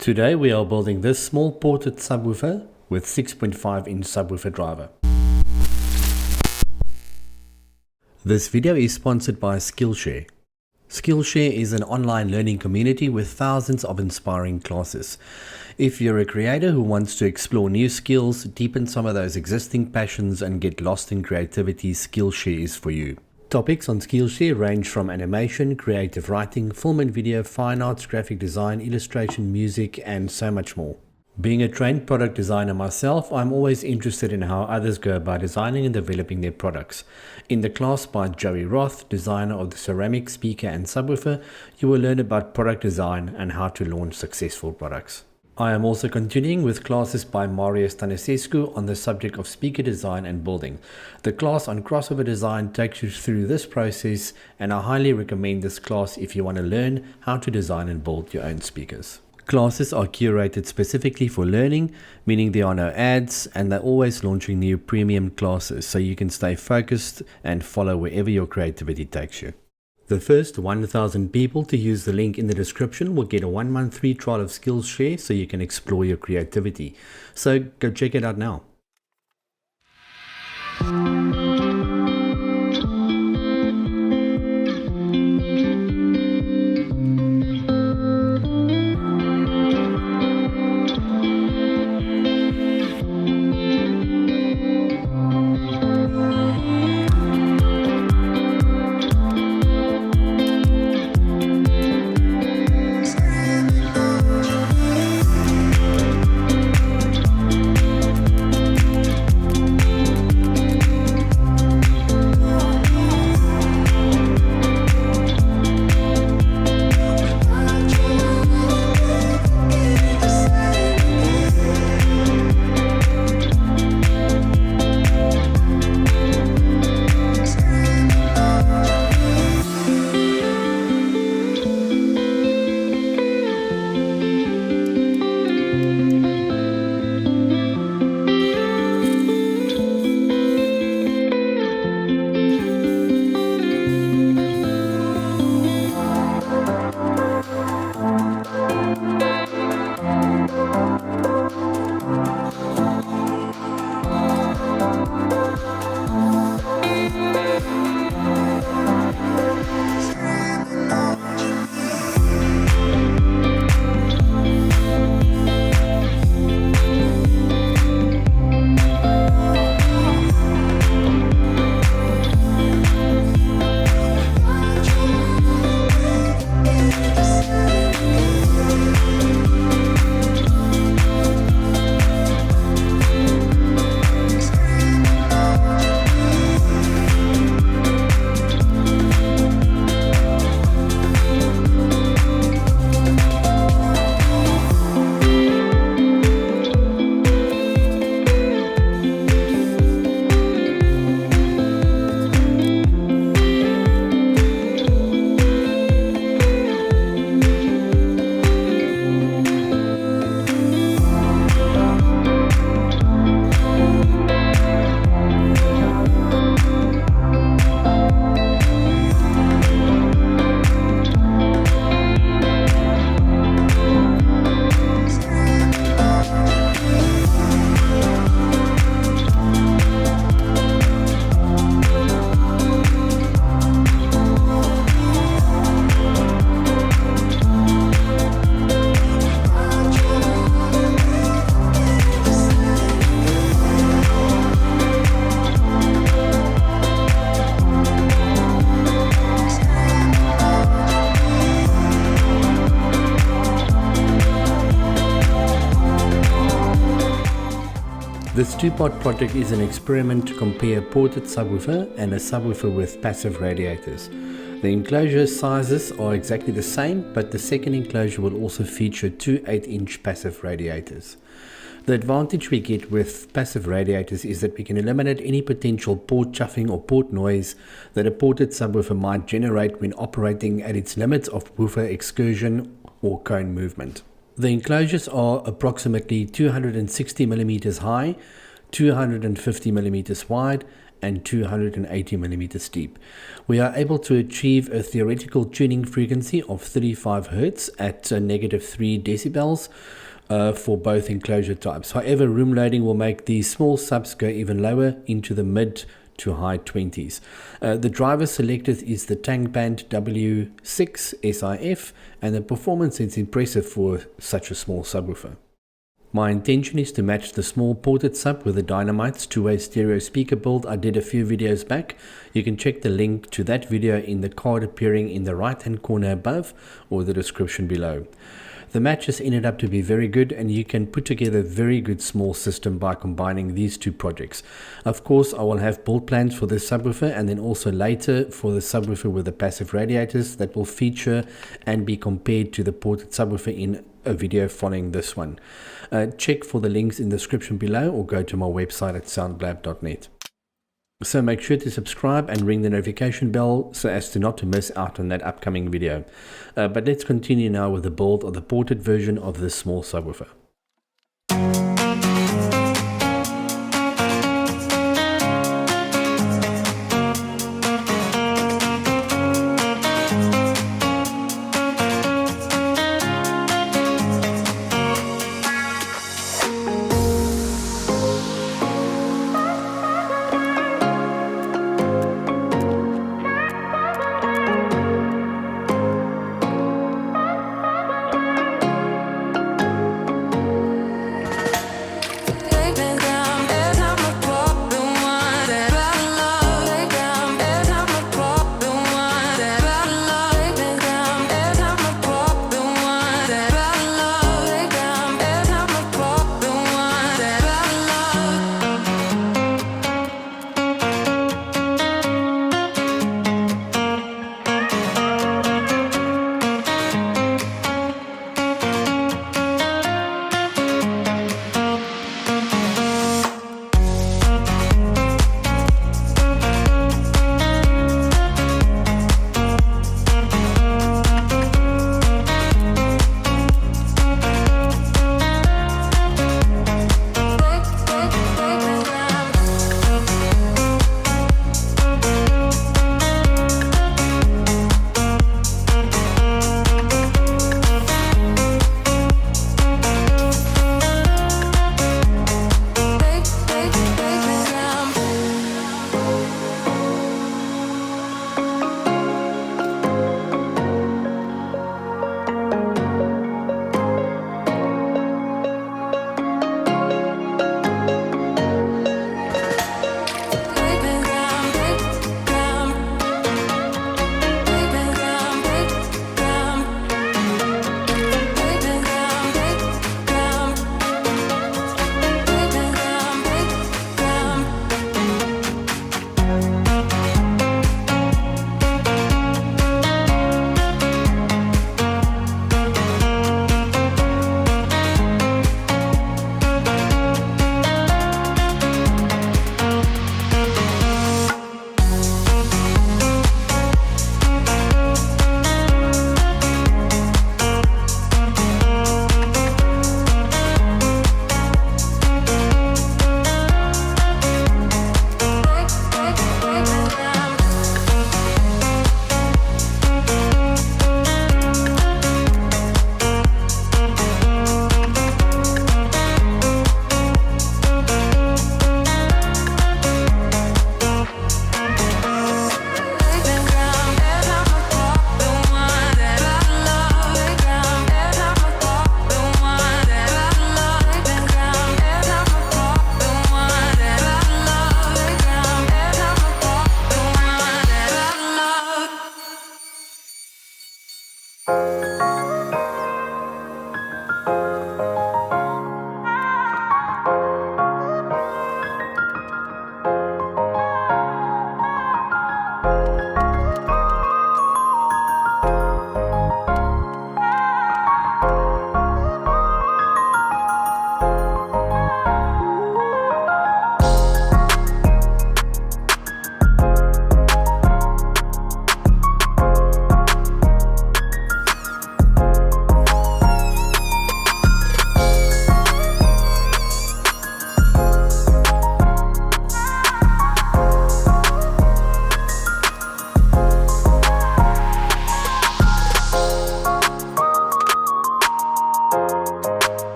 Today we are building this small ported subwoofer with 6.5-inch subwoofer driver. This video is sponsored by Skillshare. Skillshare is an online learning community with thousands of inspiring classes. If you're a creator who wants to explore new skills, deepen some of those existing passions and get lost in creativity, Skillshare is for you. Topics on Skillshare range from animation, creative writing, film and video, fine arts, graphic design, illustration, music, and so much more. Being a trained product designer myself, I'm always interested in how others go about designing and developing their products. In the class by Joey Roth, designer of the ceramic speaker and subwoofer, you will learn about product design and how to launch successful products. I am also continuing with classes by Mario Stanisescu on the subject of speaker design and building. The class on crossover design takes you through this process, and I highly recommend this class if you want to learn how to design and build your own speakers. Classes are curated specifically for learning, meaning there are no ads, and they're always launching new premium classes so you can stay focused and follow wherever your creativity takes you. The first 1,000 people to use the link in the description will get a 1-month free trial of Skillshare so you can explore your creativity. So go check it out now. This two-part project is an experiment to compare a ported subwoofer and a subwoofer with passive radiators. The enclosure sizes are exactly the same, but the second enclosure will also feature two 8-inch passive radiators. The advantage we get with passive radiators is that we can eliminate any potential port chuffing or port noise that a ported subwoofer might generate when operating at its limits of woofer excursion or cone movement. The enclosures are approximately 260 millimeters high, 250 millimeters wide, and 280mm steep. We are able to achieve a theoretical tuning frequency of 35 Hz at -3 decibels for both enclosure types. However, room loading will make these small subs go even lower into the mid to high 20s. The driver selected is the Tang Band W6-1139SIF, and the performance is impressive for such a small subwoofer. My intention is to match the small ported sub with the Dynamite's two-way stereo speaker build I did a few videos back. You can check the link to that video in the card appearing in the right hand corner above or the description below. The matches ended up to be very good, and you can put together a very good small system by combining these two projects. Of course, I will have build plans for this subwoofer, and then also later for the subwoofer with the passive radiators that will feature and be compared to the ported subwoofer in a video following this one. Check for the links in the description below or go to my website at soundblab.net. So make sure to subscribe and ring the notification bell so as to not to miss out on that upcoming video. But let's continue now with the build of the ported version of this small subwoofer.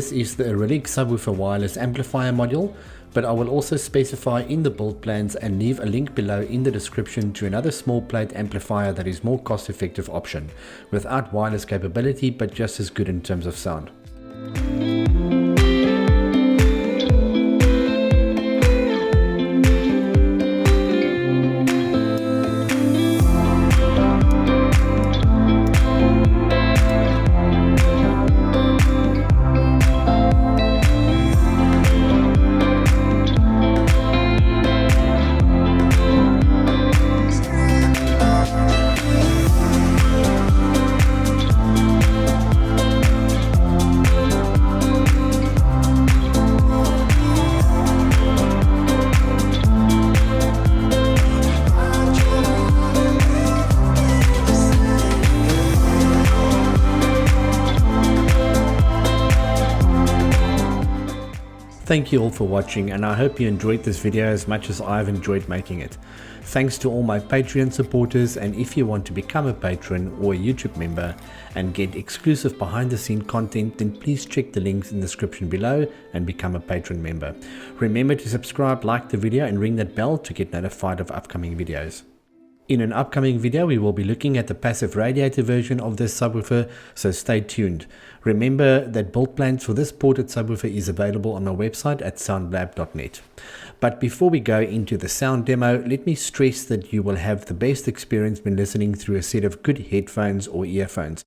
This is the Relic subwoofer wireless amplifier module, but I will also specify in the build plans and leave a link below in the description to another small plate amplifier that is more cost effective option, without wireless capability but just as good in terms of sound. Thank you all for watching, and I hope you enjoyed this video as much as I've enjoyed making it. Thanks to all my Patreon supporters, and if you want to become a patron or a YouTube member and get exclusive behind the scene content, then please check the links in the description below and become a patron member. Remember to subscribe, like the video and ring that bell to get notified of upcoming videos. In an upcoming video, we will be looking at the passive radiator version of this subwoofer, so stay tuned. Remember that build plans for this ported subwoofer is available on my website at soundblab.net. But before we go into the sound demo, let me stress that you will have the best experience when listening through a set of good headphones or earphones.